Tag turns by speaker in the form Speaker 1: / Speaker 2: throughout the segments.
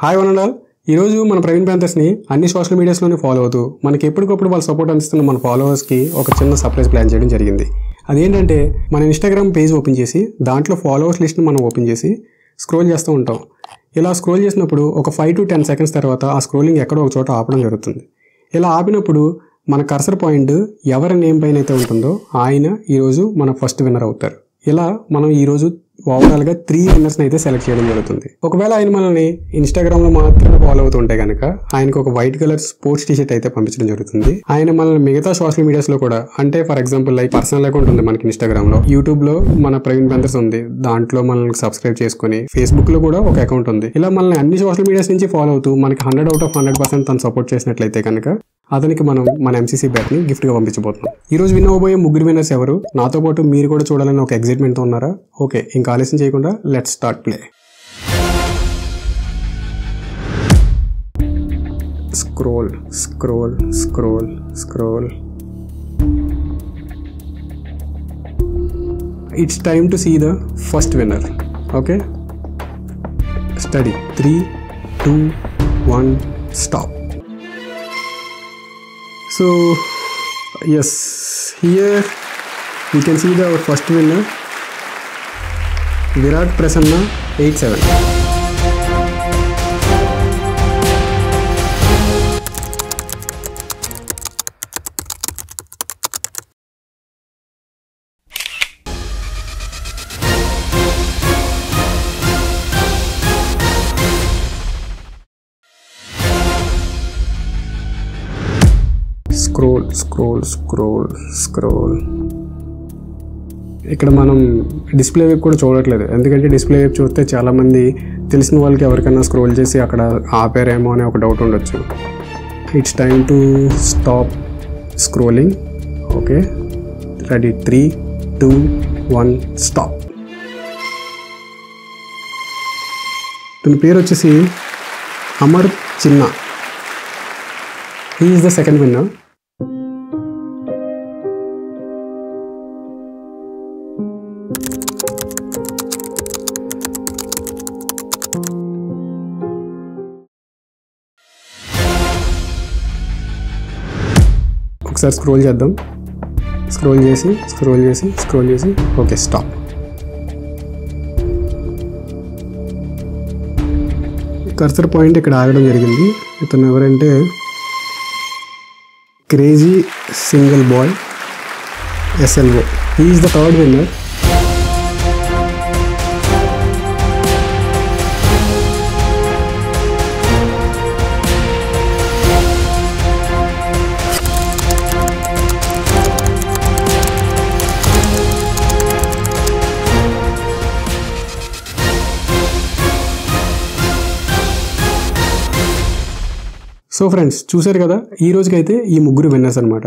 Speaker 1: Hi వనండాల్ ఈరోజు మన ప్రవీణ్ ప్యాంథర్స్ని అన్ని సోషల్ మీడియాస్లోనే ఫాలో అవుతూ మనకి ఎప్పటికప్పుడు వాళ్ళు సపోర్ట్ అందిస్తున్న మన ఫాలోవర్స్కి ఒక చిన్న సర్ప్రైజ్ ప్లాన్ చేయడం జరిగింది. అదేంటంటే మన ఇన్స్టాగ్రామ్ పేజ్ ఓపెన్ చేసి దాంట్లో ఫాలోవర్స్ లిస్ట్ని మనం ఓపెన్ చేసి స్క్రోల్ చేస్తూ ఉంటాం. ఇలా స్క్రోల్ చేసినప్పుడు ఒక 5 to 10 seconds తర్వాత ఆ స్క్రోలింగ్ ఎక్కడో ఒక చోట ఆపడం జరుగుతుంది. ఇలా ఆపినప్పుడు మన కర్సర్ పాయింట్ ఎవరి నేమ్ పైన అయితే ఉంటుందో ఆయన ఈరోజు మన ఫస్ట్ విన్నర్ అవుతారు. ఇలా మనం ఈరోజు ఓవరాల్గా 3 విన్నర్స్ని అయితే సెలెక్ట్ చేయడం జరుగుతుంది. ఒకవేళ ఆయన మనల్ని ఇన్స్టాగ్రామ్లో మాత్రమే ఫాలో అవుతుంటే కనుక ఆయనకు ఒక వైట్ కలర్ స్పోర్ట్స్ టీషర్ట్ అయితే పంపించడం జరుగుతుంది. ఆయన మనల్ని మిగతా సోషల్ మీడియాస్లో కూడా, అంటే for example like personal account ఉంది మనకి ఇన్స్టాగ్రామ్లో, యూట్యూబ్లో మన ప్రవీణ్ ప్యాంథర్స్ ఉంది, దాంట్లో మనల్ని సబ్స్క్రైబ్ చేసుకుని, ఫేస్బుక్లో కూడా ఒక అకౌంట్ ఉంది. ఇలా మనల్ని అన్ని సోషల్ మీడియాస్ నుంచి ఫాలో అవుతూ మనకి 100 out of 100% తను సపోర్ట్ చేసినట్లయితే కనుక అతనికి మనం మన MCC బ్యాట్ని గిఫ్ట్గా పంపించబోతున్నాం. ఈరోజు విన్ అవ్వబోయే 3 విన్నర్స్ ఎవరు, నాతో పాటు మీరు కూడా చూడాలని ఒక ఎగ్జైట్మెంట్తో ఉన్నారా? ఓకే, ఇంకా ఆలస్యం చేయకుండా let's start play. Scroll scroll scroll scroll. It's time to see the first winner. Okay, study 3, 2, 1 stop. So yes, here you can see our first winner, Virat Prasanna 87. Scroll scroll scroll scroll. ఇక్కడ మనం display వైపు కూడా చూడట్లేదు, ఎందుకంటే display వైపు చూస్తే చాలామంది తెలిసిన వాళ్ళకి ఎవరికైనా స్క్రోల్ చేసి అక్కడ ఆపారేమో అనే ఒక డౌట్ ఉండొచ్చు. It's time to stop scrolling. Okay, ready 3, 2, 1 stop. తన పేరు వచ్చేసి Amar Chinna. He is the second winner. ఒకసారి స్క్రోల్ చేద్దాం. స్క్రోల్ చేసి స్క్రోల్ చేసి స్క్రోల్ చేసి ఓకే స్టాప్. కర్సర్ పాయింట్ ఇక్కడ ఆగడం జరిగింది. ఇతను ఎవరంటే crazy single boy SLO. He is the third winner. So friends, చూసారు కదా, ఈ రోజుకైతే ఈ 3 విన్నర్స్ అనమాట.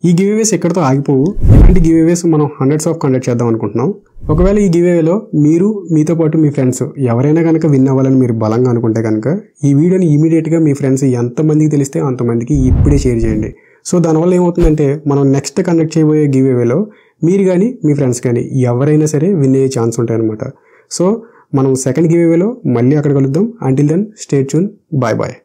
Speaker 1: ఈ గివ్అవేస్ ఎక్కడితో ఆగిపోవు. ఇలాంటి గివ్అవేస్ మనం హండ్రెడ్స్ ఆఫ్ కండక్ట్ చేద్దాం అనుకుంటున్నాం. ఒకవేళ ఈ గివ్అవేలో మీరు మీతో పాటు మీ ఫ్రెండ్స్ ఎవరైనా కనుక విన్ అవ్వాలని మీరు బలంగా అనుకుంటే కనుక ఈ వీడియోని ఇమీడియట్గా మీ ఫ్రెండ్స్ ఎంతమందికి తెలిస్తే అంతమందికి ఇప్పుడే షేర్ చేయండి. సో దానివల్ల ఏమవుతుందంటే మనం నెక్స్ట్ కండక్ట్ చేయబోయే గివ్అవేలో మీరు కానీ మీ ఫ్రెండ్స్ కానీ ఎవరైనా సరే విన్ అయ్యే ఛాన్స్ ఉంటాయన్నమాట. సో మనం సెకండ్ గివ్అవేలో మళ్ళీ అక్కడ కలుద్దాం. Until then stay tune. Bye bye.